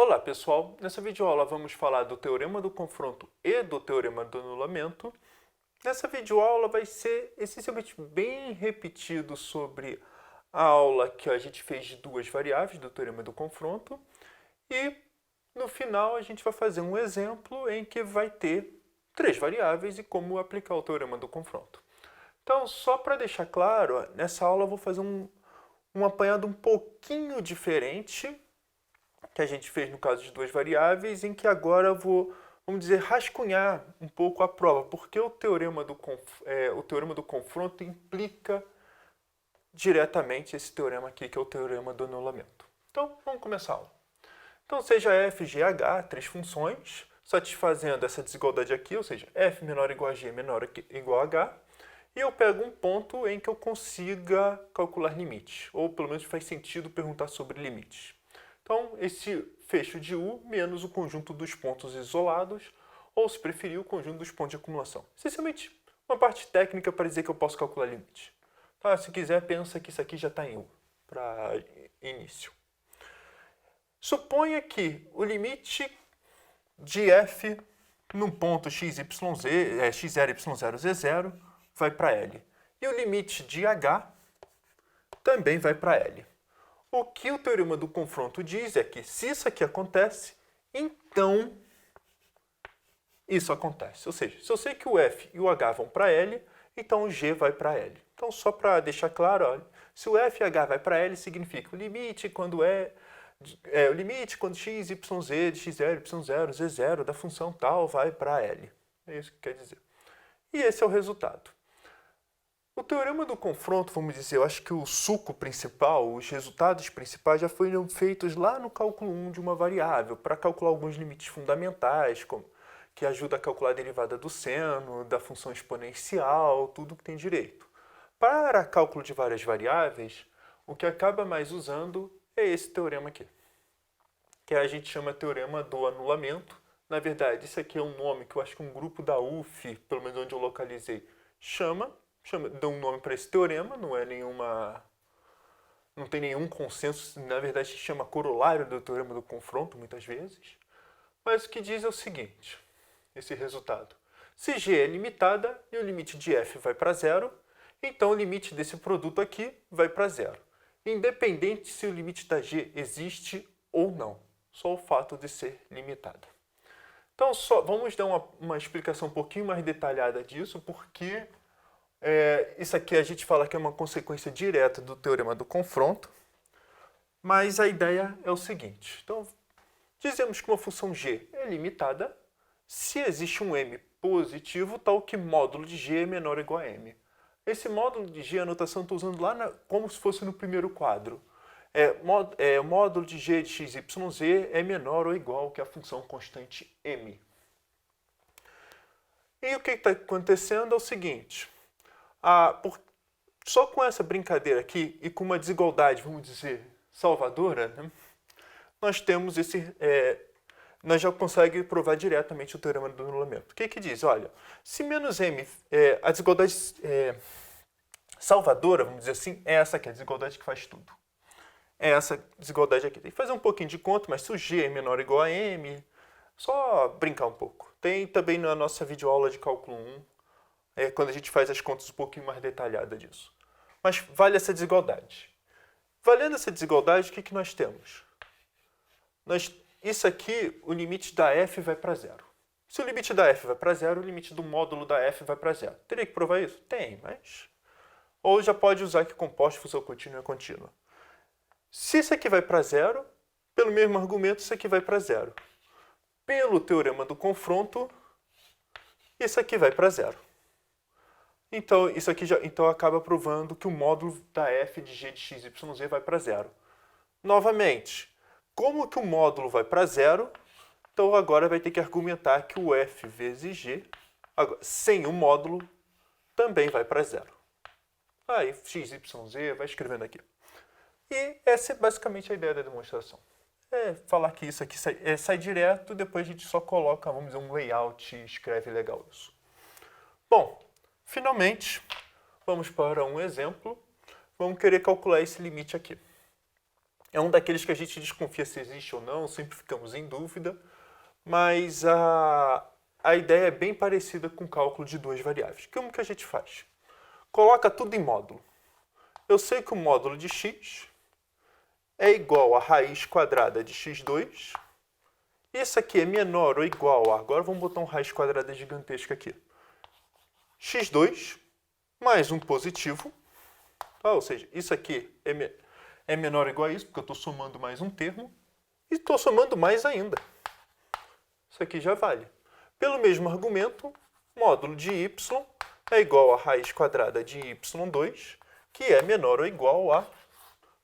Olá pessoal, nessa videoaula vamos falar do teorema do confronto e do teorema do anulamento. Nessa videoaula vai ser essencialmente bem repetido sobre a aula que a gente fez de duas variáveis do teorema do confronto e no final a gente vai fazer um exemplo em que vai ter três variáveis e como aplicar o teorema do confronto. Então, só para deixar claro, nessa aula eu vou fazer um apanhado um pouquinho diferente que a gente fez no caso de duas variáveis, em que agora eu vou, vamos dizer, rascunhar um pouco a prova, porque o teorema do confronto implica diretamente esse teorema aqui, que é o teorema do anulamento. Então, vamos começar a aula. Então, seja f, g, h, três funções, satisfazendo essa desigualdade aqui, ou seja, f menor ou igual a g menor ou igual a h, e eu pego um ponto em que eu consiga calcular limites, ou pelo menos faz sentido perguntar sobre limites. Então, esse fecho de U menos o conjunto dos pontos isolados, ou se preferir, o conjunto dos pontos de acumulação. Essencialmente, uma parte técnica para dizer que eu posso calcular limite. Tá? Se quiser, pensa que isso aqui já está em U, para início. Suponha que o limite de f num ponto x, y, z, x0, y0, z0, vai para L. E o limite de h também vai para L. O que o teorema do confronto diz é que se isso aqui acontece, então isso acontece. Ou seja, se eu sei que o F e o H vão para L, então o G vai para L. Então, só para deixar claro, olha, se o F e H vai para L, significa o limite quando o limite quando x, y, z, de x0, y0, z0 da função tal vai para L. É isso que quer dizer. E esse é o resultado. O teorema do confronto, vamos dizer, eu acho que o suco principal, os resultados principais já foram feitos lá no cálculo 1 de uma variável, para calcular alguns limites fundamentais, como, que ajuda a calcular a derivada do seno, da função exponencial, tudo que tem direito. Para cálculo de várias variáveis, o que acaba mais usando é esse teorema aqui, que a gente chama teorema do anulamento. Na verdade, isso aqui é um nome que eu acho que um grupo da UF, pelo menos onde eu localizei, deu um nome para esse teorema, não tem nenhum consenso, na verdade se chama corolário do teorema do confronto, muitas vezes. Mas o que diz é o seguinte, esse resultado. Se g é limitada e o limite de f vai para zero, então o limite desse produto aqui vai para zero. Independente se o limite da g existe ou não, só o fato de ser limitada. Então, vamos dar uma explicação um pouquinho mais detalhada disso, porque isso aqui a gente fala que é uma consequência direta do teorema do confronto, mas a ideia é o seguinte. Então, dizemos que uma função g é limitada se existe um m positivo, tal que módulo de g é menor ou igual a m. Esse módulo de g, a anotação estou usando lá como se fosse no primeiro quadro. O módulo de g de x, y, z é menor ou igual que a função constante m. E o que está acontecendo é o seguinte. Só com essa brincadeira aqui e com uma desigualdade, vamos dizer, salvadora, né, nós temos nós já conseguimos provar diretamente o teorema do anulamento. O que diz? Olha, se menos m, a desigualdade salvadora, vamos dizer assim, é essa aqui, a desigualdade que faz tudo. É essa desigualdade aqui. Tem que fazer um pouquinho de conta, mas se o g é menor ou igual a m, só brincar um pouco. Tem também na nossa videoaula de cálculo 1, quando a gente faz as contas um pouquinho mais detalhadas disso. Mas vale essa desigualdade. Valendo essa desigualdade, o que nós temos? Isso aqui, o limite da f vai para zero. Se o limite da f vai para zero, o limite do módulo da f vai para zero. Teria que provar isso? Tem, mas... Ou já pode usar que composto, função contínua é contínua. Se isso aqui vai para zero, pelo mesmo argumento, isso aqui vai para zero. Pelo teorema do confronto, isso aqui vai para zero. Então, isso aqui acaba provando que o módulo da f de g de x, y, z vai para zero. Novamente, como que o módulo vai para zero, então agora vai ter que argumentar que o f vezes g, sem o módulo, também vai para zero. Aí, x, y, z, vai escrevendo aqui. E essa é basicamente a ideia da demonstração. Falar que isso aqui sai direto, depois a gente só coloca, vamos dizer, um layout e escreve legal isso. Bom, finalmente, vamos para um exemplo. Vamos querer calcular esse limite aqui. É um daqueles que a gente desconfia se existe ou não, sempre ficamos em dúvida, mas a ideia é bem parecida com o cálculo de duas variáveis. Como que a gente faz? Coloca tudo em módulo. Eu sei que o módulo de x é igual a raiz quadrada de x2. Isso aqui é menor ou igual a... Agora vamos botar um raiz quadrada gigantesca aqui. x2 mais um positivo. Tá? Ou seja, isso aqui é menor ou igual a isso, porque eu estou somando mais um termo. E estou somando mais ainda. Isso aqui já vale. Pelo mesmo argumento, módulo de y é igual a raiz quadrada de y2, que é menor ou igual a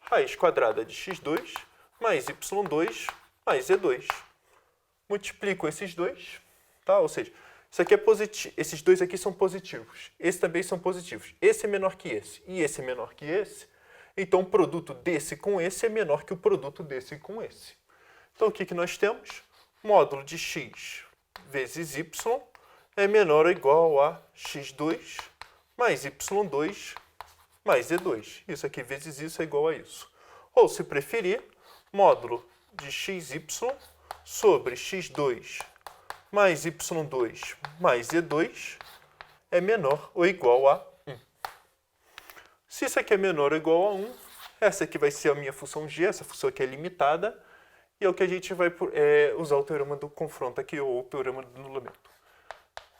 raiz quadrada de x2 mais y2 mais e2. Multiplico esses dois, tá? Ou seja, isso aqui é positivo, esses dois aqui são positivos. Esses também são positivos. Esse é menor que esse e esse é menor que esse. Então, o produto desse com esse é menor que o produto desse com esse. Então, o que nós temos? Módulo de x vezes y é menor ou igual a x2 mais y2 mais e2. Isso aqui vezes isso é igual a isso. Ou, se preferir, módulo de xy sobre x2 mais y2 mais e2 é menor ou igual a 1. Se isso aqui é menor ou igual a 1, essa aqui vai ser a minha função g, essa função aqui é limitada, e é o que a gente vai usar o teorema do confronto aqui, ou o teorema do anulamento.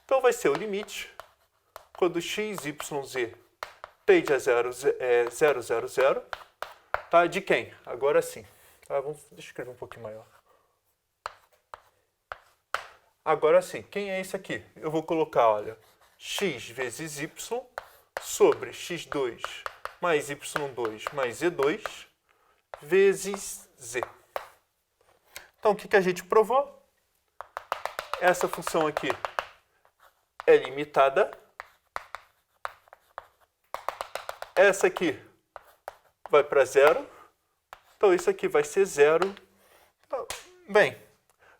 Então vai ser o limite, quando x, y, z tende a 0, 0, 0, 0, tá? De quem? Agora sim. Tá? Deixa eu escrever um pouquinho maior. Agora sim, quem é esse aqui? Eu vou colocar, olha, x vezes y sobre x2 mais y2 mais e2 vezes z. Então, o que a gente provou? Essa função aqui é limitada. Essa aqui vai para zero. Então, isso aqui vai ser zero. Bem,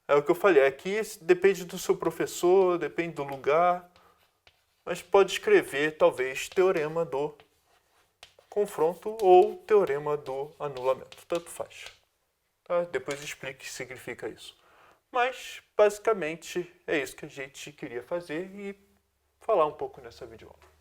é o que eu falei. Aqui depende do seu professor, depende do lugar. Mas pode escrever, talvez, teorema do confronto ou teorema do anulamento. Tanto faz. Tá? Depois explique o que significa isso. Mas, basicamente, é isso que a gente queria fazer e falar um pouco nessa videoaula.